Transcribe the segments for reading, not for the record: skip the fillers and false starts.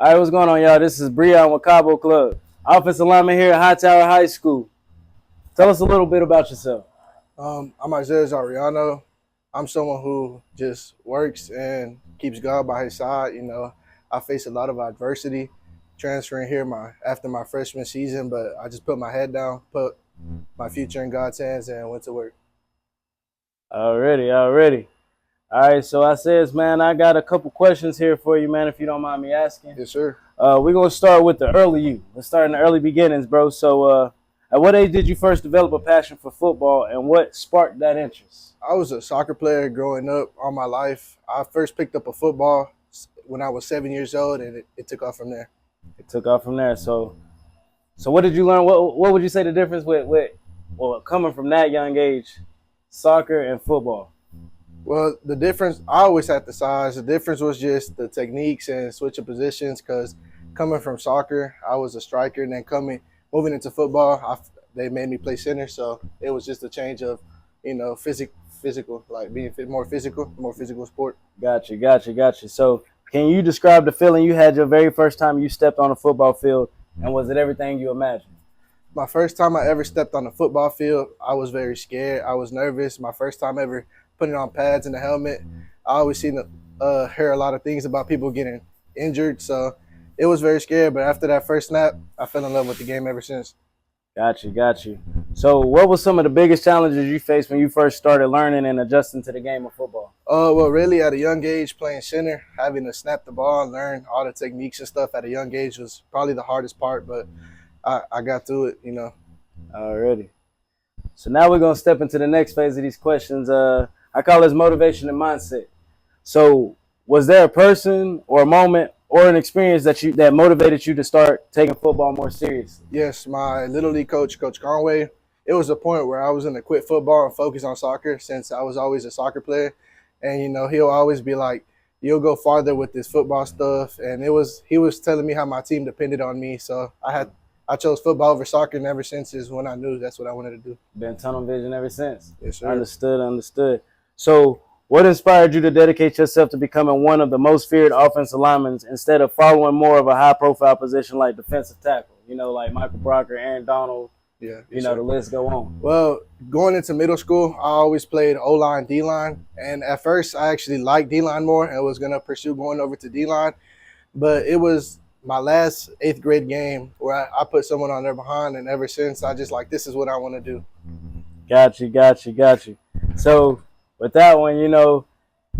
All right, what's going on, y'all? This is Breon with Cabo Club. Offensive lineman here at Hightower High School. Tell us a little bit about yourself. I'm Isaias Arellano. I'm someone who just works and keeps God by his side. I faced a lot of adversity transferring here after my freshman season, but I just put my head down, put my future in God's hands, and went to work. Already. All right, so Isaias, man, I got a couple questions here for you, man, if you don't mind me asking. Yes, sir. We're going to start with the early you. Let's start in the early beginnings, bro. So at what age did you first develop a passion for football, and what sparked that interest? I was a soccer player growing up all my life. I first picked up a football when I was 7 years old, and it took off from there. It took off from there. So what did you learn? What would you say the difference with coming from that young age, soccer and football? Well, the difference, I always had the size. The difference was just the techniques and switching positions, because coming from soccer, I was a striker, and then moving into football, they made me play center. So it was just a change of, physical, like being more physical sport. Gotcha. So can you describe the feeling you had your very first time you stepped on a football field, and was it everything you imagined? My first time I ever stepped on a football field, I was very scared. I was nervous. My first time ever putting on pads and a helmet. I always hear a lot of things about people getting injured, so it was very scary. But after that first snap, I fell in love with the game ever since. Got you. So what was some of the biggest challenges you faced when you first started learning and adjusting to the game of football? Well, really, at a young age, playing center, having to snap the ball and learn all the techniques and stuff at a young age was probably the hardest part, but I got through it. Already. So now we're going to step into the next phase of these questions. I call this motivation and mindset. So was there a person or a moment or an experience that motivated you to start taking football more seriously? Yes, my Little League coach, Coach Conway, it was a point where I was going to quit football and focus on soccer, since I was always a soccer player. And, he'll always be like, you'll go farther with this football stuff. And he was telling me how my team depended on me. So I chose football over soccer, and ever since is when I knew that's what I wanted to do. Been tunnel vision ever since. Yes, sir. Understood. So what inspired you to dedicate yourself to becoming one of the most feared offensive linemen instead of following more of a high-profile position like defensive tackle? Like Michael Brocker, Aaron Donald. Yeah, the list go on. Well, going into middle school, I always played O-line, D-line. And at first, I actually liked D-line more and was going to pursue going over to D-line. But it was my last 8th grade game where I put someone on their behind. And ever since, I just this is what I want to do. Got you. So with that one,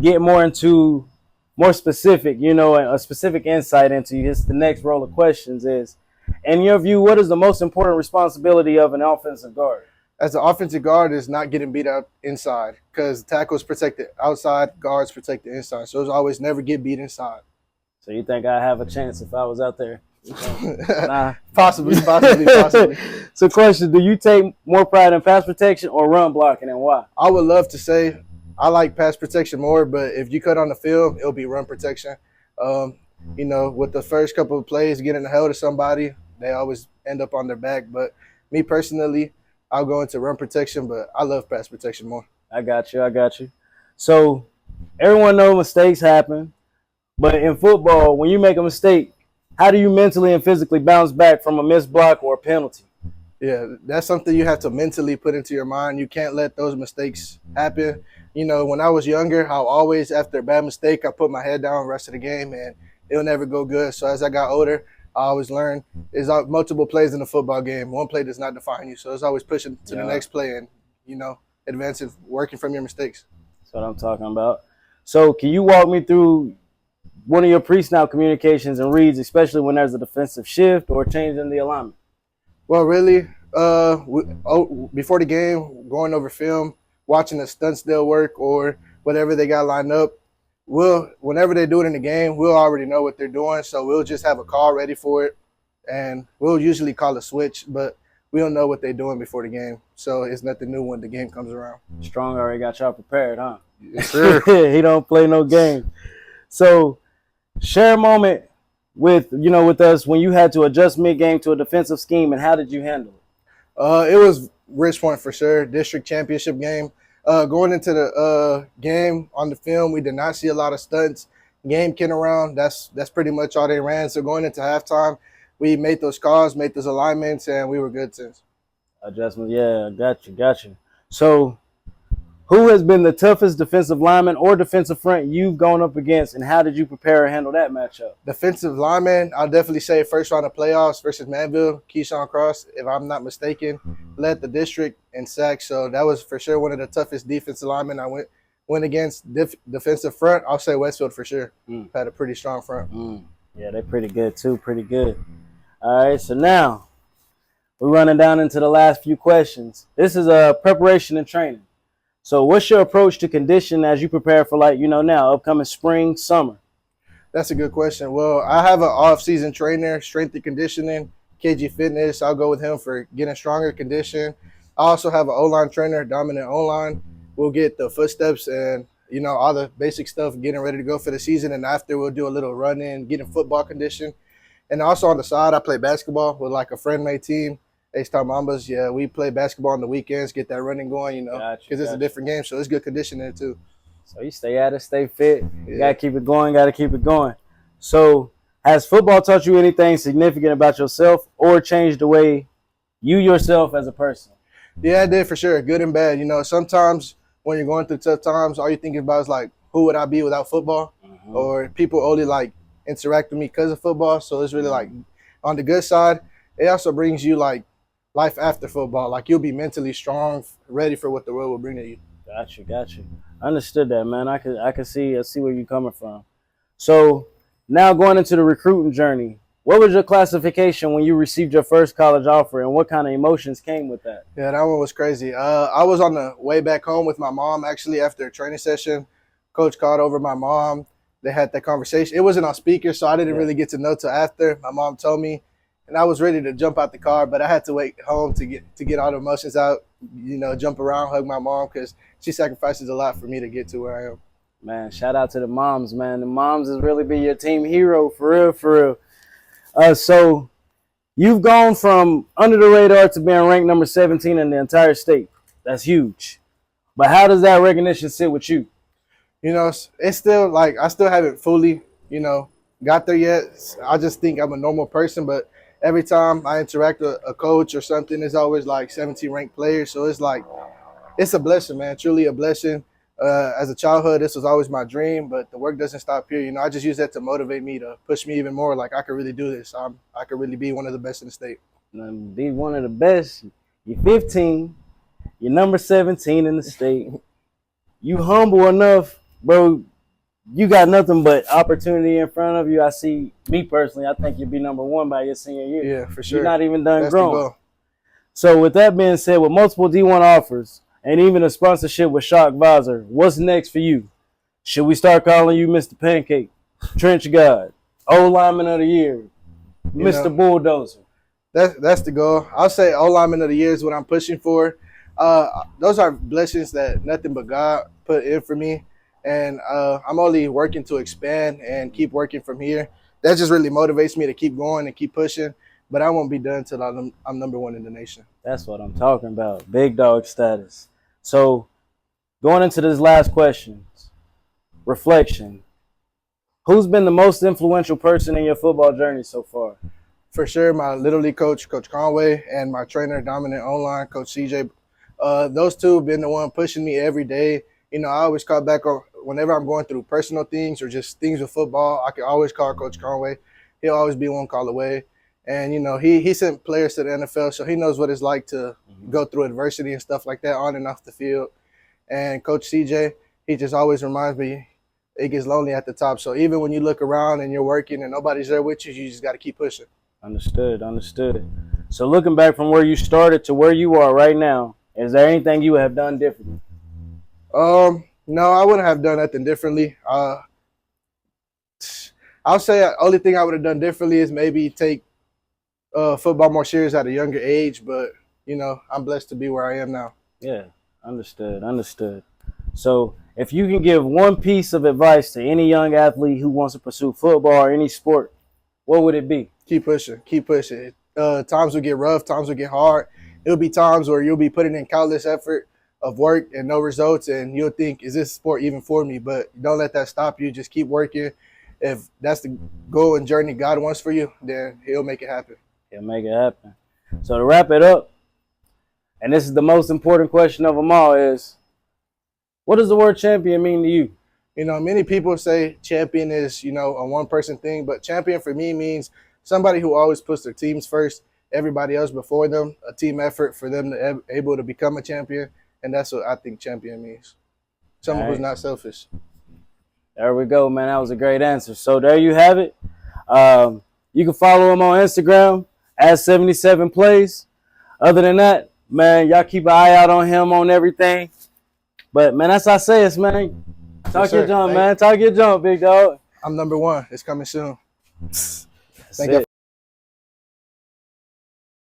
get more specific, and a specific insight into the next roll of questions is, in your view, what is the most important responsibility of an offensive guard? As an offensive guard is not getting beat up inside, because tackles protect the outside, guards protect the inside. So it's always never get beat inside. So you think I have a chance if I was out there? Nah. Possibly. So question, do you take more pride in pass protection or run blocking, and why? I would love to say I like pass protection more, but if you cut on the field, it'll be run protection. With the first couple of plays, getting the hell to somebody, they always end up on their back. But me personally, I'll go into run protection, but I love pass protection more. I got you. So everyone knows mistakes happen, but in football, when you make a mistake, how do you mentally and physically bounce back from a missed block or a penalty? Yeah, that's something you have to mentally put into your mind. You can't let those mistakes happen. When I was younger, I'll always, after a bad mistake, I put my head down the rest of the game, and it'll never go good. So as I got older, I always learned there's multiple plays in a football game. One play does not define you. So it's always pushing to the next play and, advancing, working from your mistakes. That's what I'm talking about. So can you walk me through one of your pre-snap communications and reads, especially when there's a defensive shift or change in the alignment? Well, really, before the game, going over film, watching the stunts they'll work or whatever they got lined up, whenever they do it in the game, we'll already know what they're doing. So we'll just have a call ready for it, and we'll usually call a switch, but we don't know what they're doing before the game. So it's nothing new when the game comes around. Strong already got y'all prepared, huh? Yes, sir. He don't play no game. So share a moment with us when you had to adjust mid-game to a defensive scheme, and how did you handle it? It was Rich Point for sure, district championship game. Going into the game on the film, we did not see a lot of stunts. game came around, that's pretty much all they ran. So going into halftime, we made those calls, made those alignments, and we were good since. Adjustment, yeah, got you. So, who has been the toughest defensive lineman or defensive front you've gone up against, and how did you prepare and handle that matchup? Defensive lineman, I'll definitely say first round of playoffs versus Manville. Keyshawn Cross, if I'm not mistaken, led the district in sacks. So that was for sure one of the toughest defensive linemen I went against. Defensive front, I'll say Westfield for sure. Had a pretty strong front. Yeah, they're pretty good too, pretty good. All right, so now we're running down into the last few questions. This is a preparation and training. So what's your approach to condition as you prepare for, like, now, upcoming spring, summer? That's a good question. Well, I have an off-season trainer, strength and conditioning, KG Fitness. I'll go with him for getting stronger condition. I also have an O-line trainer, dominant O-line. We'll get the footsteps and, all the basic stuff, getting ready to go for the season. And after, we'll do a little run-in, getting football condition. And also on the side, I play basketball with like a friend-made team. H-Town Mambas, yeah, we play basketball on the weekends, get that running going, because it's a different game, so it's good conditioning too. So you stay at it, stay fit. You got to keep it going, So has football taught you anything significant about yourself or changed the way you yourself as a person? Yeah, it did for sure, good and bad. Sometimes when you're going through tough times, all you're thinking about is like, who would I be without football? Or people only like interact with me because of football. So it's really like on the good side, it also brings you like life after football. Like you'll be mentally strong, ready for what the world will bring to you. Got you. Understood that, man. I can see where you're coming from. So now going into the recruiting journey, what was your classification when you received your first college offer, and what kind of emotions came with that? Yeah, that one was crazy. I was on the way back home with my mom actually after a training session. Coach called over my mom. They had that conversation. It wasn't on speaker, so I didn't really get to know till after. My mom told me. And I was ready to jump out the car, but I had to wait home to get all the emotions out, jump around, hug my mom, because she sacrifices a lot for me to get to where I am. Man, shout out to the moms, man. The moms has really been your team hero, for real. So you've gone from under the radar to being ranked number 17 in the entire state. That's huge. But how does that recognition sit with you? It's still like I still haven't fully, got there yet. I just think I'm a normal person, but every time I interact with a coach or something, it's always like 17 ranked players. So it's like, it's a blessing, man, truly a blessing. As a childhood, this was always my dream, but the work doesn't stop here. I just use that to motivate me, to push me even more. Like I could really do this. I could really be one of the best in the state. Be one of the best. You're 15. You're number 17 in the state. You humble enough, bro. You got nothing but opportunity in front of you. I see, me personally, I think you'll be number 1 by your senior year. Yeah, for sure. You're not even done That's growing. So with that being said, with multiple D1 offers and even a sponsorship with Shock Visor, what's next for you? Should we start calling you Mr. Pancake, Trench God, O-Lineman of the Year, Mr. Bulldozer? That's the goal. I'll say O-Lineman of the Year is what I'm pushing for. Those are blessings that nothing but God put in for me. And I'm only working to expand and keep working from here. That just really motivates me to keep going and keep pushing. But I won't be done until I'm number 1 in the nation. That's what I'm talking about. Big dog status. So going into this last question, reflection. Who's been the most influential person in your football journey so far? For sure, my Little League coach, Coach Conway, and my trainer, dominant online, Coach CJ. Those two have been the one pushing me every day. I always call back on whenever I'm going through personal things or just things with football. I can always call Coach Conway. He'll always be one call away. And, he sent players to the NFL, so he knows what it's like to go through adversity and stuff like that on and off the field. And Coach CJ, he just always reminds me it gets lonely at the top. So even when you look around and you're working and nobody's there with you, you just got to keep pushing. Understood. So looking back from where you started to where you are right now, is there anything you would have done differently? No, I wouldn't have done nothing differently. I'll say the only thing I would have done differently is maybe take football more serious at a younger age. But, I'm blessed to be where I am now. Yeah, understood. So if you can give one piece of advice to any young athlete who wants to pursue football or any sport, what would it be? Keep pushing. Times will get rough. Times will get hard. It'll be times where you'll be putting in countless effort of work and no results, and you'll think, is this sport even for me? But don't let that stop you. Just keep working. if that's the goal and journey God wants for you, then He'll make it happen. He'll make it happen. So to wrap it up, and this is the most important question of them all, is what does the word champion mean to you? You know, many people say champion is, you know, a one-person thing, but champion for me means somebody who always puts their teams first, everybody else before them, a team effort for them to able to become a champion, and that's what I think champion means. Someone who's not selfish. There we go, man. That was a great answer. So there you have it. You can follow him on Instagram at 77 plays. Other than that, man, y'all keep an eye out on him on everything. But man, that's Isaias, man. Talk your jump, man. Talk your jump, big dog. I'm number one. It's coming soon. That's Thank you.